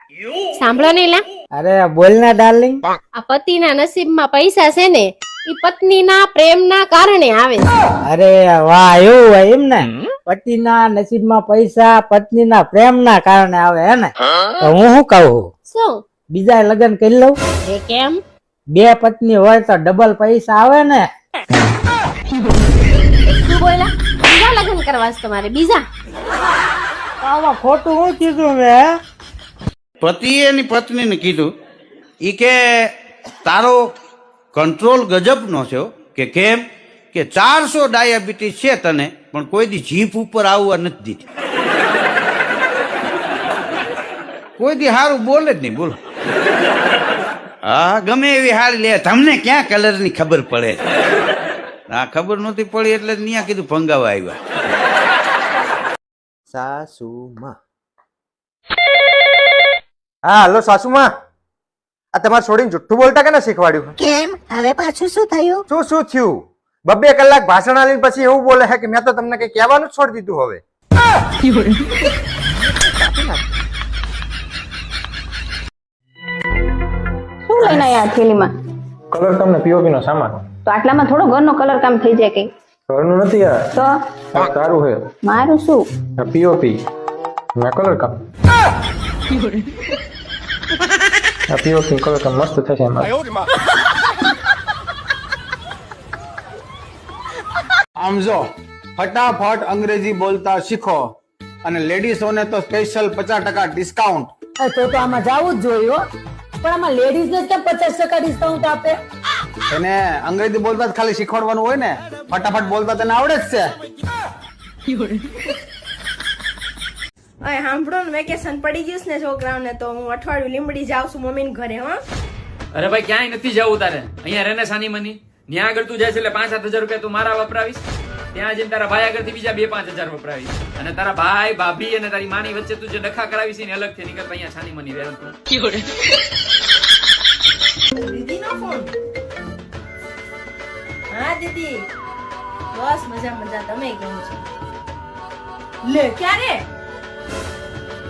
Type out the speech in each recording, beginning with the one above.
સાંભળો ને લા, અરે બોલ ને ડાર્લિંગ. આ પતિના નસીબમાં પૈસા છે ને ઈ પત્નીના પ્રેમના કારણે આવે છે. અરે વાહ, એવું હોય એમ ને? પતિના નસીબમાં પૈસા પત્નીના પ્રેમના કારણે આવે હે ને? તો હું શું કહું, શું? બીજા લગ્ન કરી લઉં? એ કેમ? બે પત્ની હોય તો ડબલ પૈસા આવે ને. શું બોલ્યા? બીજા લગ્ન કરવા છે તમારે? બીજા? આમાં ખોટું શું કીધું મેં? પતિએ એની પત્નીને કીધું ઈ કે તારો કંટ્રોલ ગજબનો છે હો. કે કેમ? કે 400 ડાયાબિટીસ છે તને, પણ કોઈ દી જીભ ઉપર આવવા નથી દીધી. કોઈ દી સારું બોલે જ નહીં. બોલો. હા, ગમે એવી હારી લે, તમને ક્યાં કલરની ખબર પડે? આ ખબર નહોતી પડી એટલે ન્યા કીધું ભંગાવા આવ્યા. સાસુમાં. હા હલો સાસુમાં, આ તમારે છોડીને જુઠ્ઠું બોલતા કે ના શીખવાડ્યું? કેમ હવે પાછું શું થયું? શું થયું? 2 કલાક ભાષણ આલીને પછી એવું બોલે છે કે મેં તો તમને કઈ કહેવાનું જ છોડી દીધું. હવે શું લઈને આયા થેલીમાં? કલર કામ ને પીઓપી નો સામાન. તો આટલામાં થોડો ઘરનો કલર કામ થઈ જાય કઈ? ઘરનું નથી યાર, તો આ તારું છે. મારું શું? પીઓપી ને કલર કામ. આ પીઓપી કલર કામ મસ્ત થશે એમાં. આમ જો ફટાફટ અંગ્રેજી બોલતા શીખો અને લેડીઝોને તો સ્પેશિયલ 50% ડિસ્કાઉન્ટ. તો આમાં જવું જ જોઈએ, પણ આમાં લેડીઝ ને કેમ 50% ડિસ્કાઉન્ટ આપે? એને અંગ્રેજી બોલતા જ ખાલી શીખવાડવાનું હોય ને, ફટાફટ બોલતા તને આવડે જ છે. અય સાંભળો ને, વેકેશન પડી ગયું છે ને છોકરાઓને, તો હું અઠવાડિયું લીંબડી જાઉં છું મમ્મીને ઘરે. હો અરે ભાઈ ક્યાંય નથી જવું તારે, અહીંયા રહે ને સાની મની. ત્યાં આગળ તું જાય છે એટલે 5-7 હજાર રૂપિયા તું મારા વપરાવીશ, ત્યાં જઈને તારા ભાઈ આગળથી બીજા 2-5 હજાર વપરાવીશ, અને તારા ભાઈ ભાભી અને તારી માની વચ્ચે તું જે ડખા કરાવીશ ને અલગ થી નીકળ. અહીંયા છાની મની રહે તું. દીદી નો ફોન. હા દીદી, બસ મજા મજા. તમે કેમ છો? લે ક્યારે?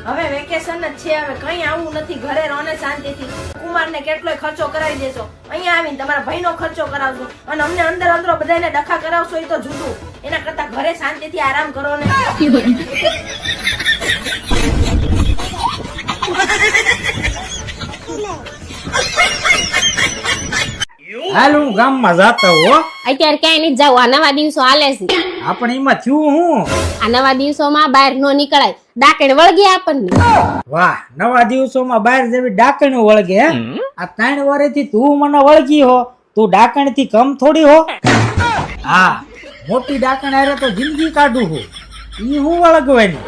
હવે વેકેશન જ છે, હવે કઈ આવું નથી. ઘરે રહો ને શાંતિથી. કુમારને કેટલોય ખર્ચો કરાવી દેશો, અહીંયા આવીને તમારા ભાઈનો ખર્ચો કરાવશો, અને અમને અંદર અંદરો બધાને ડખા કરાવશો, એ તો જુદું. એના કરતા ઘરે શાંતિથી આરામ કરો ને. હાલ હું ગામમાં જાતો હો. અત્યારે ક્યાંય નથી જવું, આ નવા દિવસો હાલે છે. આપણે એમાં થયું હું? આ નવા દિવસોમાં બહાર નો નીકળાય, ડાકણ વળગે આપણને. વાહ, નવા દિવસોમાં બહાર જેવી ડાકણ વળગે હે? આ 3 વર્ષથી તું મને વળગી હો, તું ડાકણ થી કમ થોડી હો. હા, મોટી ડાકણ હારે તો જિંદગી કાઢું હું, ઈ હું વળગવાની.